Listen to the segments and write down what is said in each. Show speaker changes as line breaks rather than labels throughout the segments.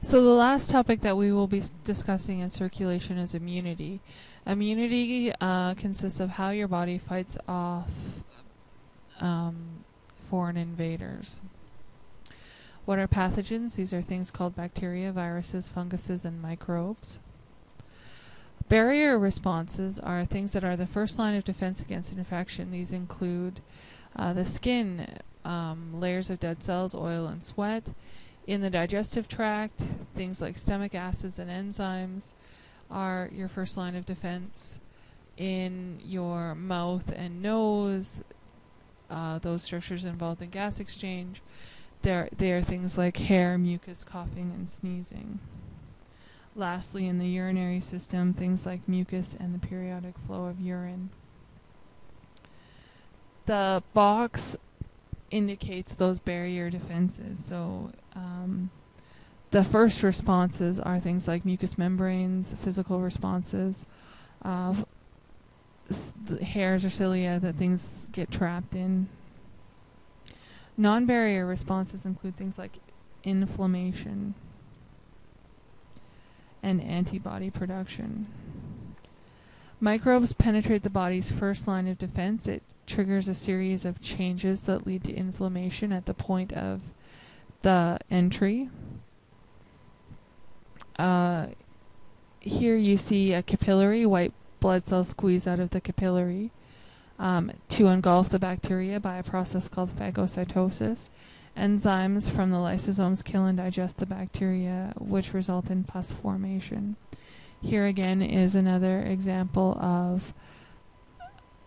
So the last topic that we will be discussing in circulation is immunity. Immunity consists of how your body fights off foreign invaders. What are pathogens? These are things called bacteria, viruses, funguses, and microbes. Barrier responses are things that are the first line of defense against infection. These include the skin, layers of dead cells, oil, and sweat. In the digestive tract, things like stomach acids and enzymes are your first line of defense. In your mouth and nose, those structures involved in gas exchange, they are things like hair, mucus, coughing, and sneezing. Lastly, in the urinary system, things like mucus and the periodic flow of urine. The box indicates those barrier defenses. So the first responses are things like mucous membranes, physical responses, the hairs or cilia that things get trapped in. Non-barrier responses include things like inflammation and antibody production. Microbes penetrate the body's first line of defense. It triggers a series of changes that lead to inflammation at the point of the entry. Here you see a capillary. White blood cells squeeze out of the capillary to engulf the bacteria by a process called phagocytosis. Enzymes from the lysosomes kill and digest the bacteria, which result in pus formation. Here again is another example of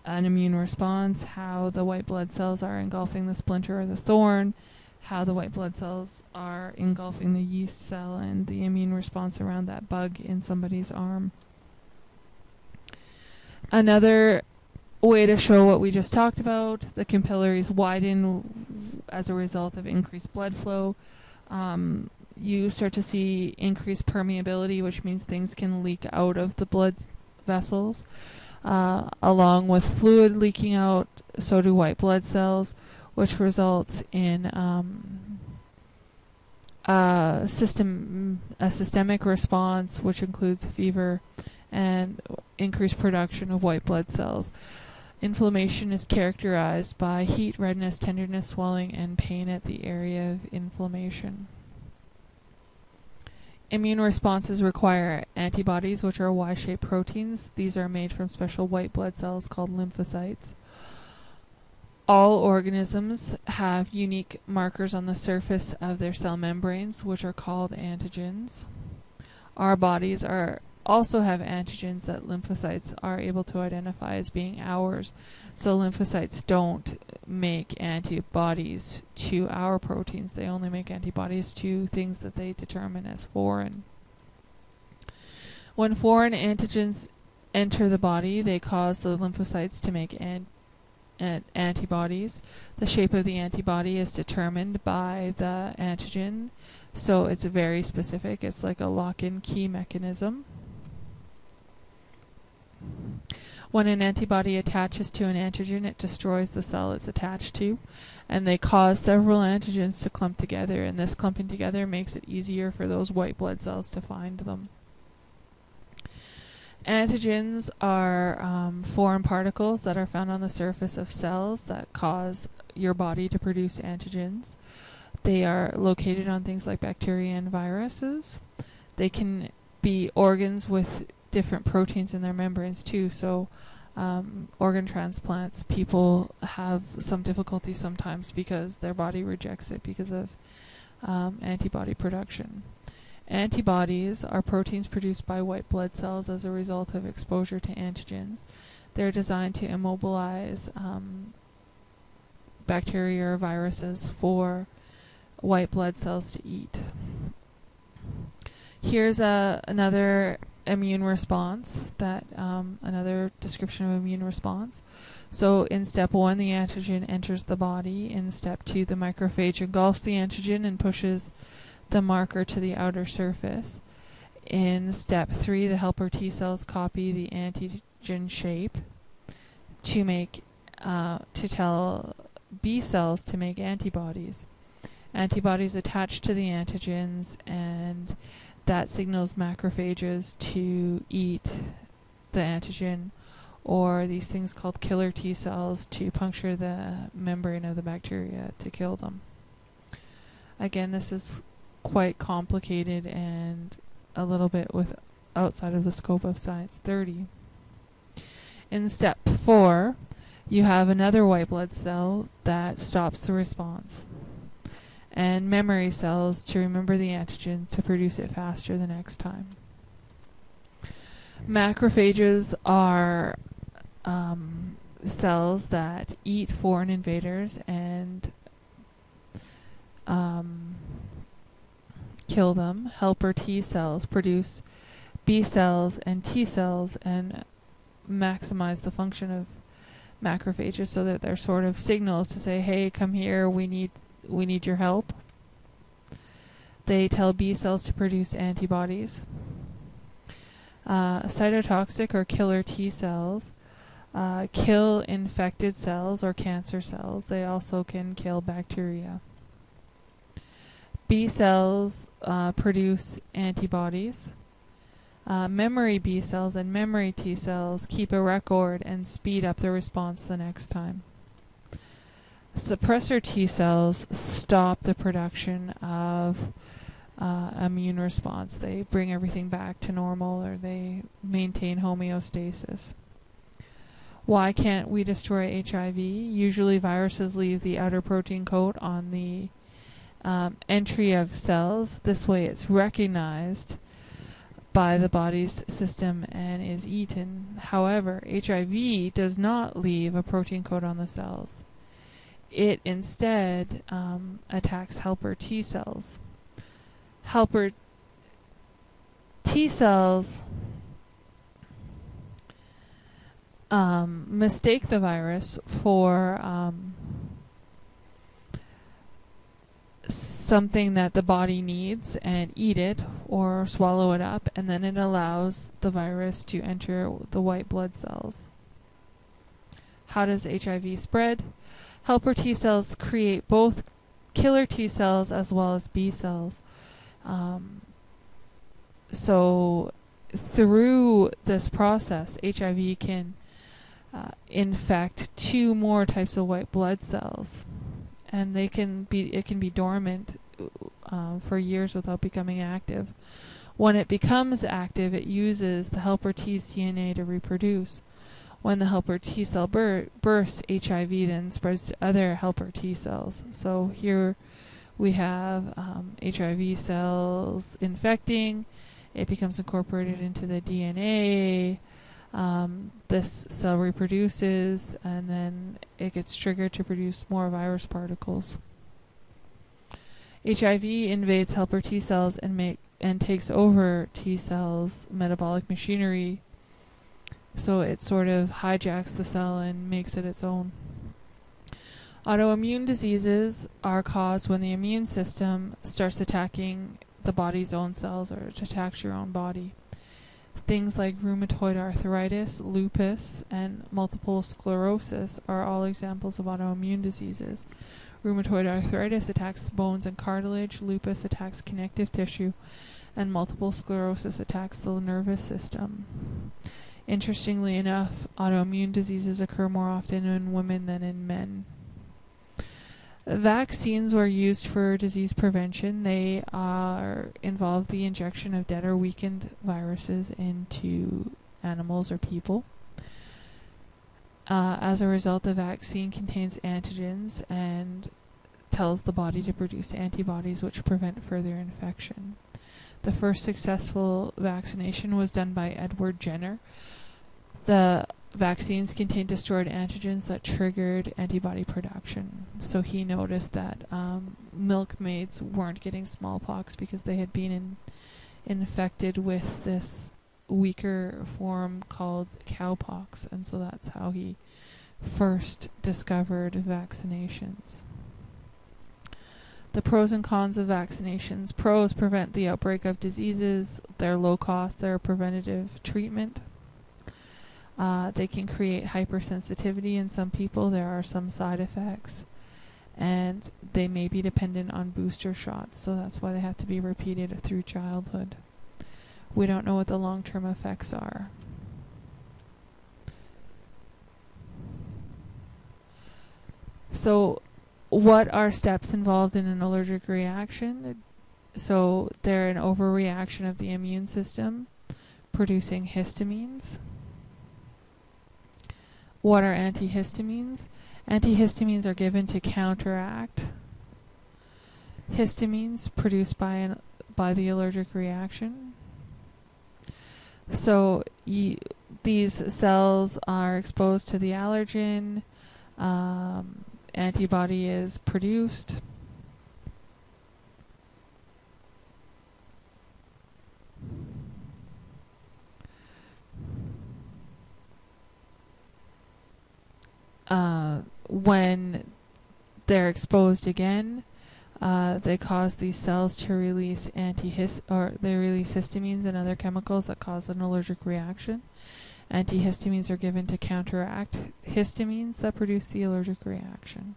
an immune response, how the white blood cells are engulfing the splinter or the thorn, how the white blood cells are engulfing the yeast cell, and the immune response around that bug in somebody's arm. Another way to show what we just talked about, the capillaries widen as a result of increased blood flow. You start to see increased permeability, which means things can leak out of the blood vessels. Along with fluid leaking out, so do white blood cells, which results in a systemic response, which includes fever and increased production of white blood cells. Inflammation is characterized by heat, redness, tenderness, swelling, and pain at the area of inflammation. Immune responses require antibodies, which are Y-shaped proteins. These are made from special white blood cells called lymphocytes. All organisms have unique markers on the surface of their cell membranes, which are called antigens. Our bodies also have antigens that lymphocytes are able to identify as being ours. So lymphocytes don't make antibodies to our proteins. They only make antibodies to things that they determine as foreign. When foreign antigens enter the body, they cause the lymphocytes to make antibodies. The shape of the antibody is determined by the antigen, so it's very specific. It's like a lock-in key mechanism. When an antibody attaches to an antigen, it destroys the cell it's attached to, and they cause several antigens to clump together, and this clumping together makes it easier for those white blood cells to find them. Antigens are foreign particles that are found on the surface of cells that cause your body to produce antigens. They are located on things like bacteria and viruses. They can be organs with different proteins in their membranes too. So organ transplants, people have some difficulty sometimes because their body rejects it because of antibody production. Antibodies are proteins produced by white blood cells as a result of exposure to antigens. They're designed to immobilize bacteria or viruses for white blood cells to eat. Here's another immune response, another description of immune response. So in step 1, the antigen enters the body. In step 2, the macrophage engulfs the antigen and pushes the marker to the outer surface. In step 3, the helper T cells copy the antigen shape to tell B cells to make antibodies. Antibodies attach to the antigens, and that signals macrophages to eat the antigen, or these things called killer T cells to puncture the membrane of the bacteria to kill them. Again, this is quite complicated and a little bit outside of the scope of Science 30. In step 4, you have another white blood cell that stops the response, and memory cells to remember the antigen to produce it faster the next time. Macrophages are cells that eat foreign invaders and kill them. Helper T cells produce B cells and T cells and maximize the function of macrophages so that they're sort of signals to say, hey, come here, we need your help. They tell B cells to produce antibodies. Cytotoxic or killer T cells kill infected cells or cancer cells. They also can kill bacteria. B cells produce antibodies. Memory B cells and memory T cells keep a record and speed up the response the next time. Suppressor T cells stop the production of immune response. They bring everything back to normal, or they maintain homeostasis. Why can't we destroy HIV? Usually viruses leave the outer protein coat on the entry of cells. This way it's recognized by the body's system and is eaten. However, HIV does not leave a protein coat on the cells. It instead attacks helper T cells. Helper T cells mistake the virus for something that the body needs and eat it or swallow it up, and then it allows the virus to enter the white blood cells. How does HIV spread? Helper T cells create both killer T cells as well as B cells. So through this process, HIV can infect 2 more types of white blood cells, and it can be dormant for years without becoming active. When it becomes active, it uses the helper T's DNA to reproduce. When the helper T cell bursts, HIV then spreads to other helper T cells. So here we have HIV cells infecting. It becomes incorporated into the DNA. This cell reproduces, and then it gets triggered to produce more virus particles. HIV invades helper T cells and takes over T cells' metabolic machinery. So it sort of hijacks the cell and makes it its own. Autoimmune diseases are caused when the immune system starts attacking the body's own cells, or it attacks your own body. Things like rheumatoid arthritis, lupus, and multiple sclerosis are all examples of autoimmune diseases. Rheumatoid arthritis attacks bones and cartilage, lupus attacks connective tissue, and multiple sclerosis attacks the nervous system. Interestingly enough, autoimmune diseases occur more often in women than in men. Vaccines were used for disease prevention. They involve the injection of dead or weakened viruses into animals or people. As a result, the vaccine contains antigens and tells the body to produce antibodies which prevent further infection. The first successful vaccination was done by Edward Jenner. The vaccines contained destroyed antigens that triggered antibody production. So he noticed that milkmaids weren't getting smallpox because they had been infected with this weaker form called cowpox, and so that's how he first discovered vaccinations. The pros and cons of vaccinations. Pros: prevent the outbreak of diseases. They're low cost. They're a preventative treatment. They can create hypersensitivity in some people. There are some side effects. and they may be dependent on booster shots, so that's why they have to be repeated through childhood. We don't know what the long-term effects are. So, what are steps involved in an allergic reaction? So, they're an overreaction of the immune system, producing histamines. What are antihistamines? Antihistamines are given to counteract histamines produced by the allergic reaction. So these cells are exposed to the allergen. Antibody is produced. When they're exposed again, they cause these cells to release they release histamines and other chemicals that cause an allergic reaction. Antihistamines are given to counteract histamines that produce the allergic reaction.